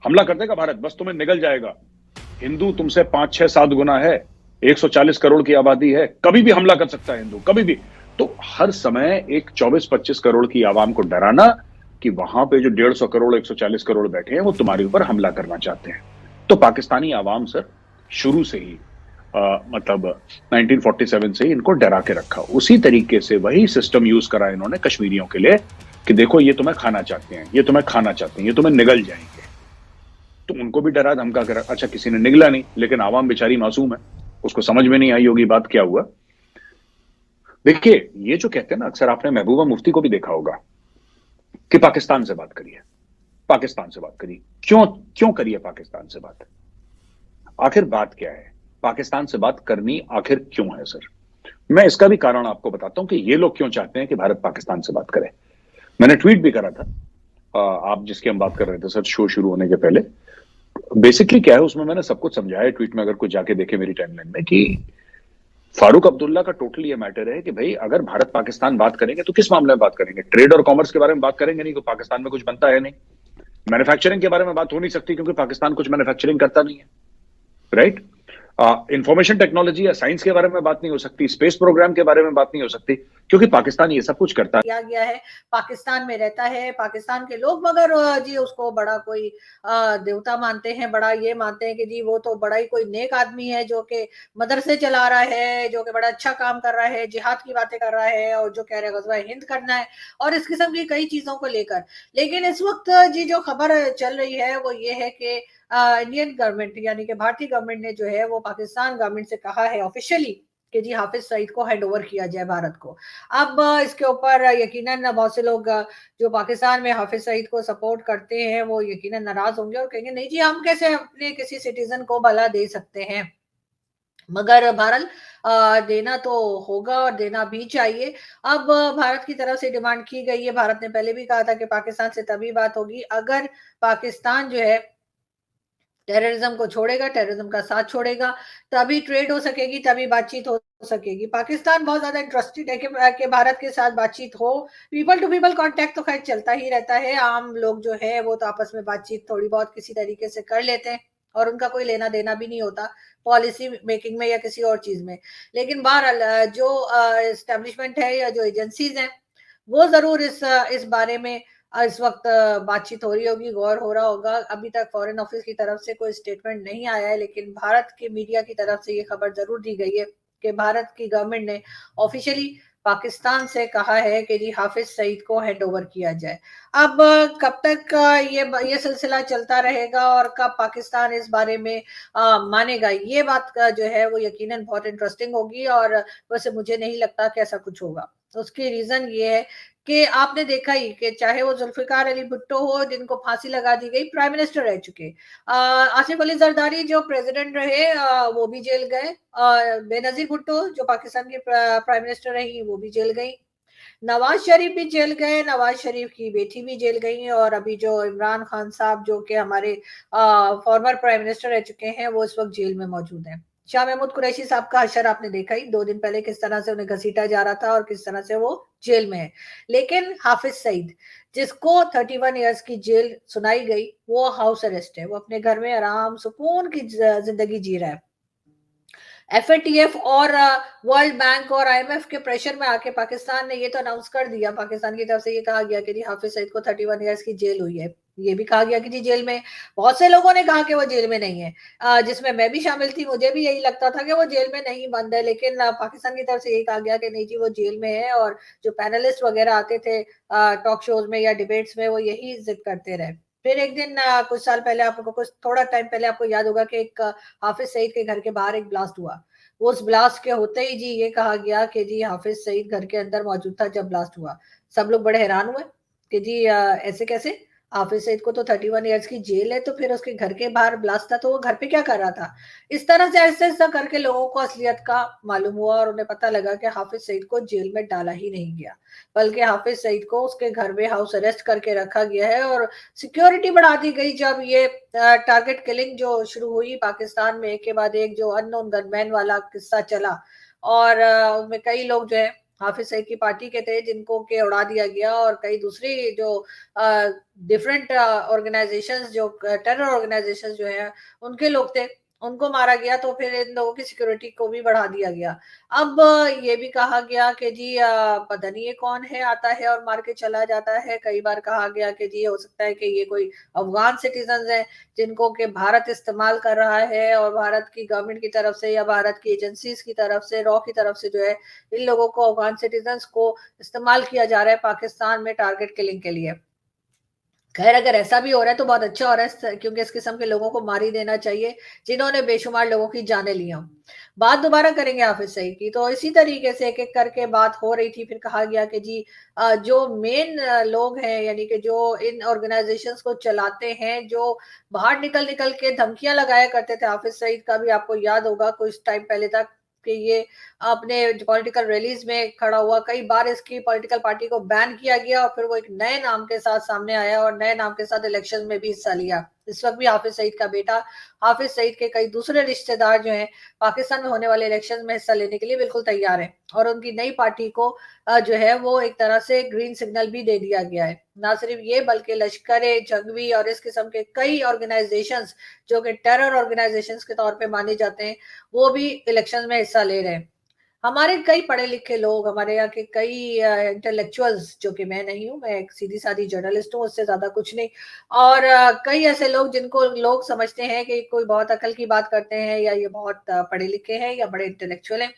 हमला कर देगा भारत, बस तुम्हें निगल जाएगा। हिंदू तुमसे 5, 6, 7 गुना है, 140 करोड़ की आबादी है, कभी भी हमला कर सकता है हिंदू, कभी भी। तो हर समय एक 24, 25 करोड़ की आवाम को डराना कि वहां पे जो 150 करोड़, 140 करोड़ बैठे हैं वो तुम्हारे ऊपर हमला करना चाहते हैं। तो पाकिस्तानी आवाम सर शुरू से ही मतलब 1947 से ही इनको डरा के रखा। उसी तरीके से वही सिस्टम यूज करा इन्होंने कश्मीरियों के लिए कि देखो ये तुम्हें खाना चाहते हैं, ये तुम्हें खाना चाहते हैं, ये तुम्हें निगल जाएंगे। तो उनको भी डरा धमका कर, अच्छा किसी ने निगला नहीं, लेकिन आवाम बेचारी मासूम है, उसको समझ में नहीं आई होगी बात क्या हुआ। देखिए ये जो कहते हैं ना, अक्सर आपने महबूबा मुफ्ती को भी देखा होगा कि पाकिस्तान से बात करिए, पाकिस्तान से बात करिए। क्यों क्यों करिए पाकिस्तान से बात? आखिर बात क्या है? पाकिस्तान से बात करनी आखिर क्यों है सर? मैं इसका भी कारण आपको बताता हूं कि ये लोग क्यों चाहते हैं कि भारत पाकिस्तान से बात करे। मैंने ट्वीट भी करा था, आप जिसकी हम बात कर रहे थे सर शो शुरू होने के पहले। बेसिकली क्या है उसमें मैंने सब कुछ समझाया ट्वीट में, अगर कुछ जाके देखे मेरी टाइमलाइन में, कि फारूक अब्दुल्ला का टोटल ये मैटर है कि भाई अगर भारत पाकिस्तान बात करेंगे तो किस मामले में बात करेंगे? ट्रेड और कॉमर्स के बारे में बात करेंगे नहीं, तो पाकिस्तान में कुछ बनता है नहीं। मैन्युफैक्चरिंग के बारे में बात हो नहीं सकती क्योंकि पाकिस्तान कुछ मैन्युफैक्चरिंग करता नहीं है, राइट? इंफॉर्मेशन टेक्नोलॉजी या साइंस के बारे में बात नहीं हो सकती, स्पेस प्रोग्राम के बारे में बात नहीं हो सकती, क्योंकि पाकिस्तान ये सब कुछ करता है। किया गया है, पाकिस्तान में रहता है पाकिस्तान के लोग, मगर जी उसको बड़ा कोई देवता मानते हैं, बड़ा ये मानते हैं कि जी वो तो बड़ा ही कोई नेक आदमी है जो कि मदरसे चला रहा है, जो कि बड़ा अच्छा काम कर रहा है, जिहाद की बातें कर रहा है और जो कह रहे हैं गज़वा हिंद करना है और इस किस्म की कई चीजों को लेकर। लेकिन इस वक्त जी जो खबर चल रही है वो ये है कि इंडियन गवर्नमेंट यानी कि भारतीय गवर्नमेंट ने जो है वो पाकिस्तान गवर्नमेंट से कहा है ऑफिशियली कि जी हाफिज सईद को हैंड ओवर किया जाए भारत को। अब इसके ऊपर यकीनन बहुत से लोग जो पाकिस्तान में हाफिज सईद को सपोर्ट करते हैं वो यकीनन नाराज होंगे और कहेंगे नहीं जी हम कैसे अपने किसी सिटीजन को भला दे सकते हैं, मगर भारत देना तो होगा और देना भी चाहिए। अब भारत की तरफ से डिमांड की गई है, भारत ने पहले भी कहा था कि पाकिस्तान से तभी बात होगी अगर पाकिस्तान जो है टेररिज्म को छोड़ेगा, टेररिज्म का साथ छोड़ेगा, तभी ट्रेड हो सकेगी, तभी बातचीत हो सकेगी। पाकिस्तान बहुत ज्यादा इंटरेस्टेड है कि भारत के साथ बातचीत हो। पीपल टू पीपल कांटेक्ट तो खैर चलता ही रहता है, आम लोग जो है वो तो आपस में बातचीत थोड़ी बहुत किसी तरीके से कर लेते हैं और उनका कोई लेना देना भी नहीं होता पॉलिसी मेकिंग में या किसी और चीज में। लेकिन बहरहाल जो एस्टेब्लिशमेंट है या जो एजेंसीज हैं वो जरूर इस बारे में इस वक्त बातचीत हो रही होगी, गौर हो रहा होगा। अभी तक फॉरेन ऑफिस की तरफ से कोई स्टेटमेंट नहीं आया है, लेकिन भारत के मीडिया की तरफ से ये खबर जरूर दी गई है कि भारत की गवर्नमेंट ने ऑफिशियली पाकिस्तान से कहा है कि जी हाफिज सईद को हैंड ओवर किया जाए। अब कब तक ये सिलसिला चलता रहेगा और कब पाकिस्तान इस बारे में मानेगा, ये बात का जो है वो यकीनन बहुत इंटरेस्टिंग होगी। और वैसे मुझे नहीं लगता कि ऐसा कुछ होगा। उसकी रीजन ये है कि आपने देखा ही कि चाहे वो जुल्फिकार अली भुट्टो हो जिनको फांसी लगा दी गई, प्राइम मिनिस्टर रह चुके, आसिफ अली जरदारी जो प्रेसिडेंट रहे वो भी जेल गए, बेनजीर भुट्टो जो पाकिस्तान की प्राइम मिनिस्टर रही वो भी जेल गई, नवाज शरीफ भी जेल गए, नवाज शरीफ की बेटी भी जेल गई, और अभी जो इमरान खान साहब जो कि हमारे फॉर्मर प्राइम मिनिस्टर रह चुके हैं वो इस वक्त जेल में मौजूद हैं। शाह महमूद कुरैशी साहब का हशर आपने देखा ही 2 दिन पहले किस तरह से उन्हें घसीटा जा रहा था और किस तरह से वो जेल में है। लेकिन हाफिज सईद जिसको 31 ईयर्स की जेल सुनाई गई वो हाउस अरेस्ट है, वो अपने घर में आराम सुकून की जिंदगी जी रहा है। एफएटीएफ और वर्ल्ड बैंक और आईएमएफ के प्रेशर में आके पाकिस्तान ने ये तो अनाउंस कर दिया, पाकिस्तान की तरफ से ये कहा गया कि जी हाफिज सईद को 31 ईयर्स की जेल हुई है। ये भी कहा गया कि जी जेल में, बहुत से लोगों ने कहा कि वो जेल में नहीं है, जिसमें मैं भी शामिल थी, मुझे भी यही लगता था कि वो जेल में नहीं बंद है, लेकिन पाकिस्तान की तरफ से यही कहा गया कि नहीं जी वो जेल में है। और जो पैनलिस्ट वगैरह आते थे टॉक शोज में या डिबेट्स में वो यही जिद करते रहे। फिर एक दिन कुछ साल पहले, आपको कुछ थोड़ा टाइम पहले आपको याद होगा कि एक हाफिज सईद के घर के बाहर एक ब्लास्ट हुआ। उस ब्लास्ट के होते ही जी ये कहा गया कि जी हाफिज सईद घर के अंदर मौजूद था जब ब्लास्ट हुआ। सब लोग बड़े हैरान हुए कि जी ऐसे कैसे, हाफिज सईद को तो 31 ईयर्स की जेल है, तो फिर उसके घर के बाहर ब्लास्ट था तो वो घर पे क्या कर रहा था। इस तरह से ऐसे ऐसा करके लोगों को असलियत का मालूम हुआ और उन्हें पता लगा कि हाफिज सईद को जेल में डाला ही नहीं गया, बल्कि हाफिज सईद को उसके घर में हाउस अरेस्ट करके रखा गया है। और सिक्योरिटी बढ़ा दी गई जब ये टारगेट किलिंग जो शुरू हुई पाकिस्तान में, एक के बाद एक जो अननोन गनमैन वाला किस्सा चला और उनमें कई लोग जो है हाफिज सईद की पार्टी के थे, जिनको के उड़ा दिया गया, और कई दूसरी जो डिफरेंट ऑर्गेनाइजेशंस, जो टेरर ऑर्गेनाइजेशंस जो है उनके लोग थे, उनको मारा गया। तो फिर इन लोगों की सिक्योरिटी को भी बढ़ा दिया गया। अब ये भी कहा गया कि जी पता नहीं ये कौन है, आता है और मार के चला जाता है। कई बार कहा गया कि जी हो सकता है कि ये कोई अफगान सिटीजन है, जिनको के भारत इस्तेमाल कर रहा है, और भारत की गवर्नमेंट की तरफ से या भारत की एजेंसीज की तरफ से, रॉ की तरफ से जो है इन लोगों को, अफगान सिटीजन को इस्तेमाल किया जा रहा है पाकिस्तान में टारगेट किलिंग के लिए। खैर, अगर ऐसा भी हो रहा है तो बहुत अच्छा हो रहा है, क्योंकि इस किस्म के लोगों को मार ही देना चाहिए जिन्होंने बेशुमार लोगों की जानें ली हों। बात दोबारा करेंगे हाफिज सईद की। तो इसी तरीके से एक एक करके बात हो रही थी। फिर कहा गया कि जी जो मेन लोग हैं, यानी कि जो इन ऑर्गेनाइजेशंस को चलाते हैं, जो बाहर निकल निकल के धमकियां लगाया करते थे, हाफिज सईद का भी आपको याद होगा कुछ टाइम पहले तक कि ये अपने पॉलिटिकल रैलीज में खड़ा हुआ, कई बार इसकी पॉलिटिकल पार्टी को बैन किया गया, और फिर वो एक नए नाम के साथ सामने आया और नए नाम के साथ इलेक्शन में भी हिस्सा लिया। इस वक्त भी हाफिज सईद का बेटा, हाफिज सईद के कई दूसरे रिश्तेदार जो हैं, पाकिस्तान में होने वाले इलेक्शन में हिस्सा लेने के लिए बिल्कुल तैयार हैं, और उनकी नई पार्टी को जो है वो एक तरह से ग्रीन सिग्नल भी दे दिया गया है। ना सिर्फ ये, बल्कि लश्कर जंगवी और इस किस्म के कई ऑर्गेनाइजेशंस जो कि टेरर ऑर्गेनाइजेशंस के तौर पे माने जाते हैं, वो भी इलेक्शन में हिस्सा ले रहे हैं। हमारे कई पढ़े लिखे लोग, हमारे यहाँ के कई इंटेलेक्चुअल्स, जो कि मैं नहीं हूँ, मैं एक सीधी सादी जर्नलिस्ट हूँ, उससे ज्यादा कुछ नहीं, और कई ऐसे लोग जिनको लोग समझते हैं कि कोई बहुत अकल की बात करते हैं, या ये बहुत पढ़े लिखे हैं या बड़े इंटेलेक्चुअल हैं,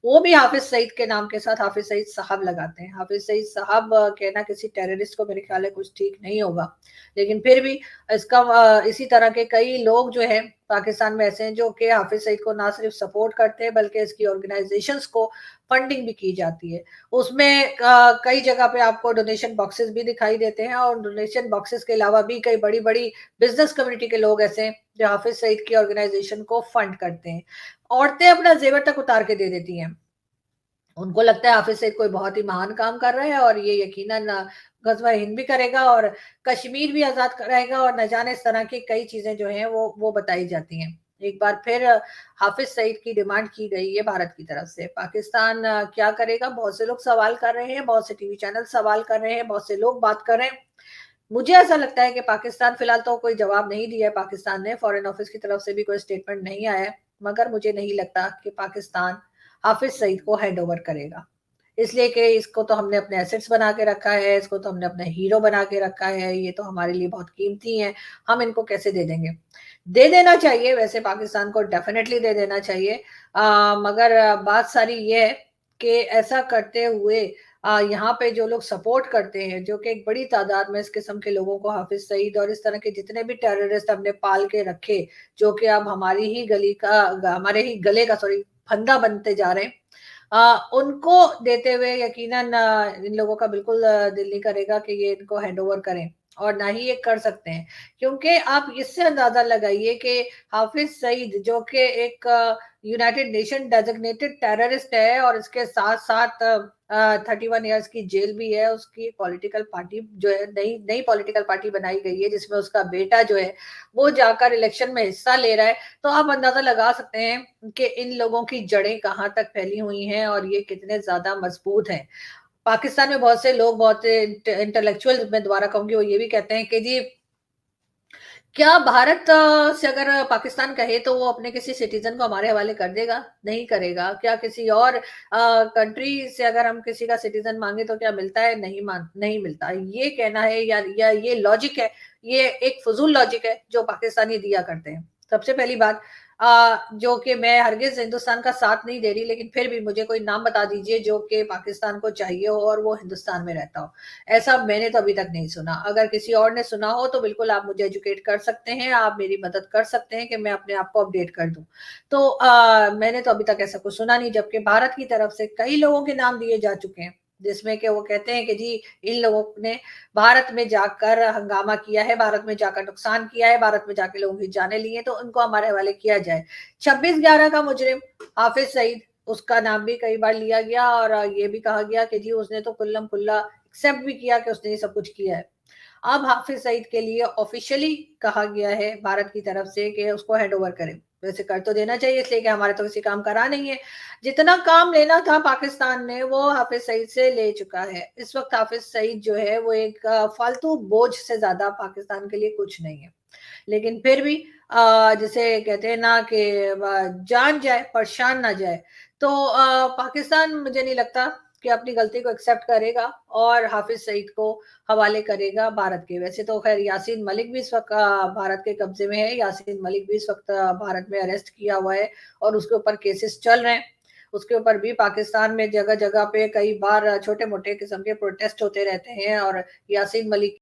वो भी हाफिज सईद के नाम के साथ हाफिज सईद साहब लगाते हैं। हाफिज सईद साहब कहना किसी टेररिस्ट को मेरे ख्याल है कुछ ठीक नहीं होगा, लेकिन फिर भी इसका इसी तरह के कई लोग जो है पाकिस्तान में ऐसे हैं जो कि हाफिज सईद को ना सिर्फ सपोर्ट करते हैं, बल्कि इसकी ऑर्गेनाइजेशंस को फंडिंग भी की जाती है। उसमें कई जगह पे आपको डोनेशन बॉक्सेस भी दिखाई देते हैं, और डोनेशन बॉक्सेस के अलावा भी कई बड़ी बड़ी बिजनेस कम्युनिटी के लोग ऐसे हैं जो हाफिज सईद की ऑर्गेनाइजेशन को फंड करते हैं। औरतें अपना जेवर तक उतार के दे देती हैं, उनको लगता है हाफिज सईद कोई बहुत ही महान काम कर रहा है, और ये यकीनन गजवा हिंद भी करेगा और कश्मीर भी आजाद कराएगा, और न जाने इस तरह की कई चीजें जो हैं वो बताई जाती हैं। एक बार फिर हाफिज सईद की डिमांड की गई है भारत की तरफ से। पाकिस्तान क्या करेगा, बहुत से लोग सवाल कर रहे हैं, बहुत से टीवी चैनल सवाल कर रहे हैं, बहुत से लोग बात कर रहे हैं। मुझे ऐसा लगता है कि पाकिस्तान फिलहाल तो कोई जवाब नहीं दिया है, पाकिस्तान ने फॉरेन ऑफिस की तरफ से भी कोई स्टेटमेंट नहीं आया है, मगर मुझे नहीं लगता कि पाकिस्तान हाफिज सईद को हैंड ओवर करेगा, इसलिए कि इसको तो हमने अपने एसेट्स बना के रखा है, इसको तो हमने अपना हीरो बना के रखा है, ये तो हमारे लिए बहुत कीमती है, हम इनको कैसे दे देंगे। दे देना चाहिए, वैसे पाकिस्तान को डेफिनेटली दे देना चाहिए, मगर बात सारी ये है कि ऐसा करते हुए यहाँ पे जो लोग सपोर्ट करते हैं, जो कि एक बड़ी तादाद में इस किस्म के लोगों को, हाफिज सईद और इस तरह के जितने भी टेररिस्ट हमने पाल के रखे, जो कि अब हमारी ही गली का, हमारे ही गले का फंदा बनते जा रहे हैं, उनको देते हुए यकीनन इन लोगों का बिल्कुल दिल नहीं करेगा कि ये इनको हैंड ओवर करें, और ना ही ये कर सकते हैं, क्योंकि आप इससे अंदाजा लगाइए कि हाफिज सईद जो कि एक यूनाइटेड नेशन डेजिग्नेटेड टेररिस्ट है, और इसके साथ साथ 31 ईयर्स की जेल भी है, उसकी पॉलिटिकल पार्टी जो है नई नई पॉलिटिकल पार्टी बनाई गई है, जिसमें उसका बेटा जो है वो जाकर इलेक्शन में हिस्सा ले रहा है। तो आप अंदाजा लगा सकते हैं कि इन लोगों की जड़ें कहाँ तक फैली हुई हैं, और ये कितने ज्यादा मजबूत हैं। पाकिस्तान में बहुत से लोग, बहुत इंटेलेक्चुअल, मैं दोबारा कहूंगी, वो ये भी कहते हैं कि जी क्या भारत से अगर पाकिस्तान कहे तो वो अपने किसी सिटीजन को हमारे हवाले कर देगा? नहीं करेगा। क्या किसी और कंट्री से अगर हम किसी का सिटीजन मांगे तो क्या मिलता है? नहीं मिलता। ये कहना है या ये लॉजिक है, ये एक फजूल लॉजिक है जो पाकिस्तानी दिया करते हैं। सबसे पहली बात, जो कि मैं हरगिज हिंदुस्तान का साथ नहीं दे रही, लेकिन फिर भी मुझे कोई नाम बता दीजिए जो कि पाकिस्तान को चाहिए हो और वो हिंदुस्तान में रहता हो। ऐसा मैंने तो अभी तक नहीं सुना। अगर किसी और ने सुना हो तो बिल्कुल आप मुझे एजुकेट कर सकते हैं, आप मेरी मदद कर सकते हैं कि मैं अपने आप को अपडेट कर दूं। तो मैंने तो अभी तक ऐसा कुछ सुना नहीं, जबकि भारत की तरफ से कई लोगों के नाम दिए जा चुके हैं, जिसमें कि वो कहते हैं कि जी इन लोगों ने भारत में जाकर हंगामा किया है, भारत में जाकर नुकसान किया है, भारत में जाकर लोगों की जाने ली है, तो उनको हमारे हवाले किया जाए। 26/11 का मुजरिम हाफिज सईद, उसका नाम भी कई बार लिया गया, और ये भी कहा गया कि जी उसने तो कुल्लम कुल्ला एक्सेप्ट भी किया कि उसने ये सब कुछ किया है। अब हाफिज सईद के लिए ऑफिशियली कहा गया है भारत की तरफ से कि उसको हैंड ओवर करें। वैसे कर तो देना चाहिए, इसलिए कि हमारे तो किसी काम करा नहीं है। जितना काम लेना था पाकिस्तान ने वो हाफिज सईद से ले चुका है। इस वक्त हाफिज सईद जो है वो एक फालतू बोझ से ज्यादा पाकिस्तान के लिए कुछ नहीं है। लेकिन फिर भी जिसे कहते हैं ना कि जान जाए पर शान ना जाए, तो पाकिस्तान मुझे नहीं लगता कि अपनी गलती को एक्सेप्ट करेगा और हाफिज सईद को हवाले करेगा भारत के। वैसे तो खैर यासीन मलिक भी इस वक्त भारत के कब्जे में है। यासीन मलिक भी इस वक्त भारत में अरेस्ट किया हुआ है और उसके ऊपर केसेस चल रहे हैं। उसके ऊपर भी पाकिस्तान में जगह जगह पे कई बार छोटे मोटे किस्म के प्रोटेस्ट होते रहते हैं और यासीन मलिक